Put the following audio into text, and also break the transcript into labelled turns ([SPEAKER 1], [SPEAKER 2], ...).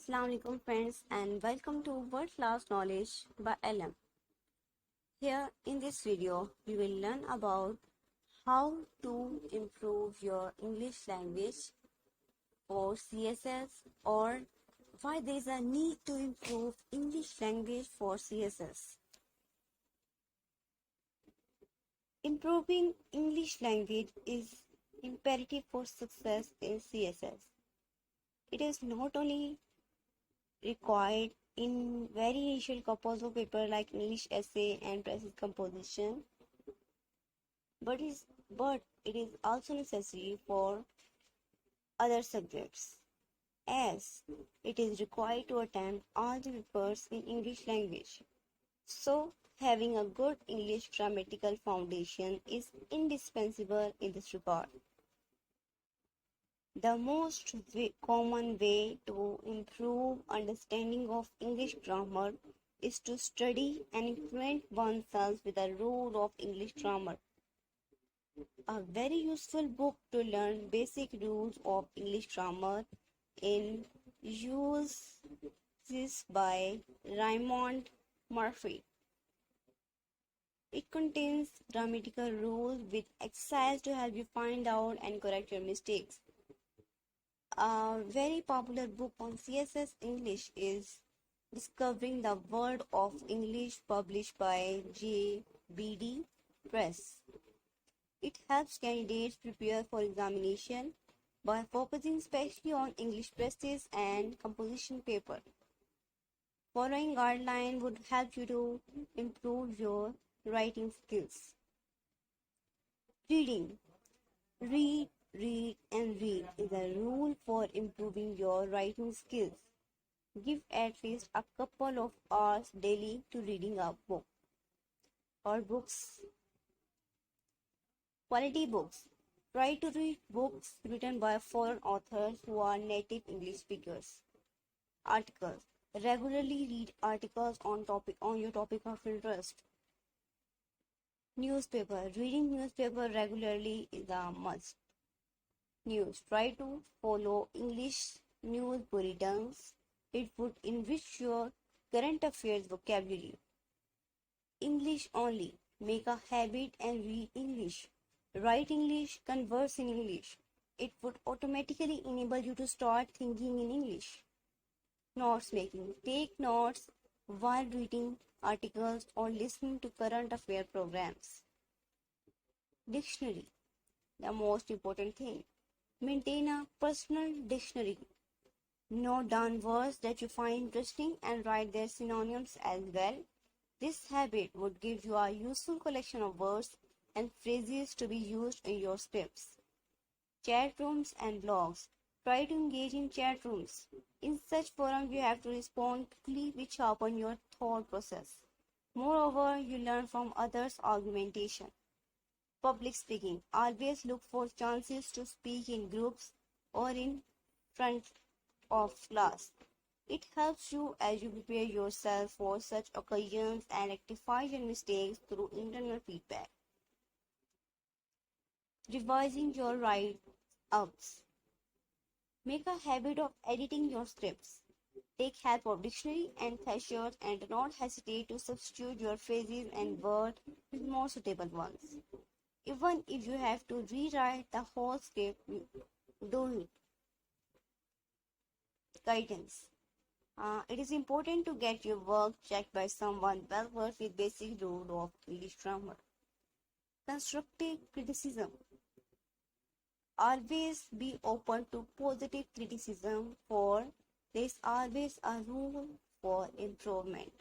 [SPEAKER 1] Assalamu alaikum friends and welcome to World Class Knowledge by LM. Here in this video we will learn about how to improve your English language for CSS or why there is a need to improve English language for CSS. Improving English language is imperative for success in CSS. It is not only required in very initial couples of paper like English essay and passage composition, but it is also necessary for other subjects as it is required to attempt all the papers in English language. So having a good English grammatical foundation is indispensable in this regard. The most common way to improve understanding of English grammar is to study and acquaint oneself with the rule of English grammar. A very useful book to learn basic rules of English grammar in Use This by Raymond Murphy. It contains grammatical rules with exercise to help you find out and correct your mistakes. A very popular book on CSS English is Discovering the World of English, published by JBD Press. It helps candidates prepare for examination by focusing especially on English passages and composition paper. Following guideline would help you to improve your writing skills. Reading. Read, and read is a rule for improving your writing skills. Give at least a couple of hours daily to reading a book or books. Quality books. Try to read books written by foreign authors who are native English speakers. Articles. Regularly read articles on your topic of interest. Newspaper. Reading newspaper regularly is a must. News. Try to follow English news bulletins. It would enrich your current affairs vocabulary. English only. Make a habit and read English. Write English, converse in English. It would automatically enable you to start thinking in English. Notes making. Take notes while reading articles or listening to current affair programs. Dictionary. The most important thing. Maintain a personal dictionary. Note down words that you find interesting and write their synonyms as well. This habit would give you a useful collection of words and phrases to be used in your scripts. Chat rooms and blogs. Try to engage in chat rooms. In such forums, you have to respond quickly, which sharpen your thought process. Moreover, you learn from others' argumentation. Public speaking. Always look for chances to speak in groups or in front of class. It helps you as you prepare yourself for such occasions and rectify your mistakes through internal feedback. Revising your write-ups. Make a habit of editing your scripts. Take help of dictionary and thesaurus and do not hesitate to substitute your phrases and words with more suitable ones. Even if you have to rewrite the whole script, do it. Guidance. It is important to get your work checked by someone well-versed with basic rule of English grammar. Constructive criticism. Always be open to positive criticism, for there is always a room for improvement.